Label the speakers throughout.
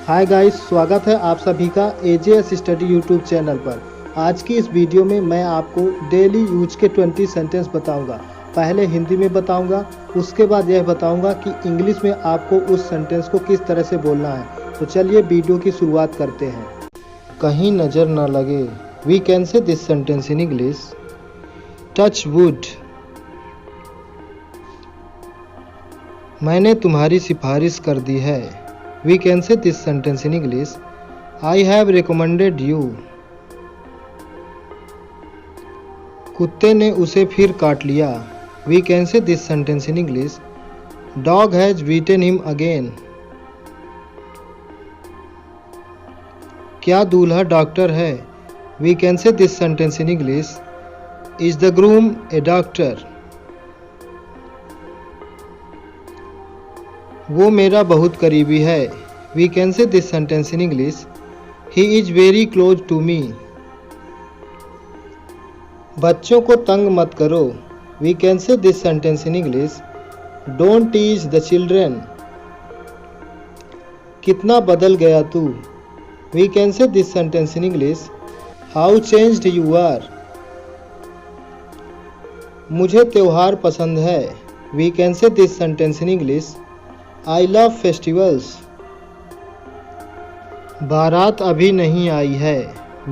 Speaker 1: Hi guys, स्वागत है आप सभी का एजेएस स्टडी यूट्यूब चैनल पर। आज की इस वीडियो में मैं आपको डेली यूज के 20 सेंटेंस बताऊंगा। पहले हिंदी में बताऊंगा, उसके बाद यह बताऊंगा कि इंग्लिश में आपको उस सेंटेंस को किस तरह से बोलना है। तो चलिए वीडियो की शुरुआत करते हैं। कहीं नज़र न लगे, we can say this sentence in English. Touch wood. मैंने तुम्हारी सिफारिश कर दी है। We can say this sentence in English. I have recommended you. कुत्ते ने उसे फिर काट लिया. We can say this sentence in English. Dog has beaten him again. क्या दूल्हा डॉक्टर है? We can say this sentence in English. Is the groom a doctor? वो मेरा बहुत करीबी है. We can say this sentence in English. He is very close to me. बच्चों को तंग मत करो. We can say this sentence in English. Don't tease the children. कितना बदल गया तू. We can say this sentence in English. How changed you are. मुझे त्योहार पसंद है. We can say this sentence in English. I love festivals. बारात अभी नहीं आई है.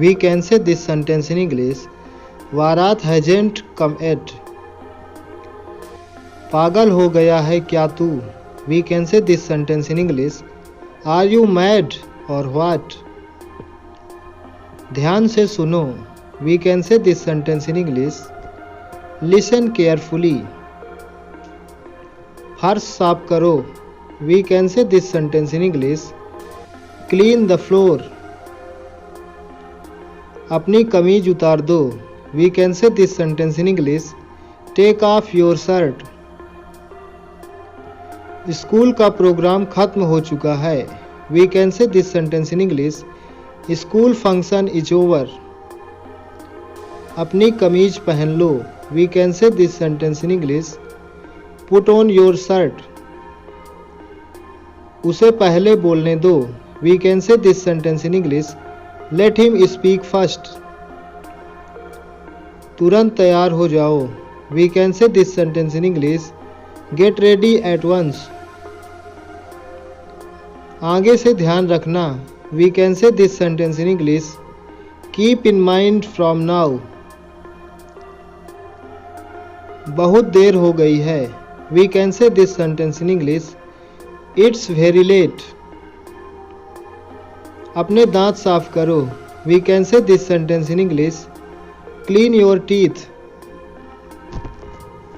Speaker 1: We can say this sentence in English. बारात hasn't come yet. पागल हो गया है क्या तू. We can say this sentence in English. Are you mad or what? ध्यान से सुनो. We can say this sentence in English. Listen carefully. फर्श साफ करो. We can say this sentence in English. Clean the floor. अपनी कमीज उतार दो. We can say this sentence in English. Take off your shirt. School का programme खत्म हो चुका है. We can say this sentence in English. School function is over. अपनी कमीज पहन लो. We can say this sentence in English. Put on your shirt. उसे पहले बोलने दो. We can say this sentence in English. Let him speak first. तुरंत तैयार हो जाओ. We can say this sentence in English. Get ready at once. आगे से ध्यान रखना. We can say this sentence in English. Keep in mind from now. बहुत देर हो गई है. We can say this sentence in English. It's very late. अपने दांत साफ करो. We can say this sentence in English. Clean your teeth.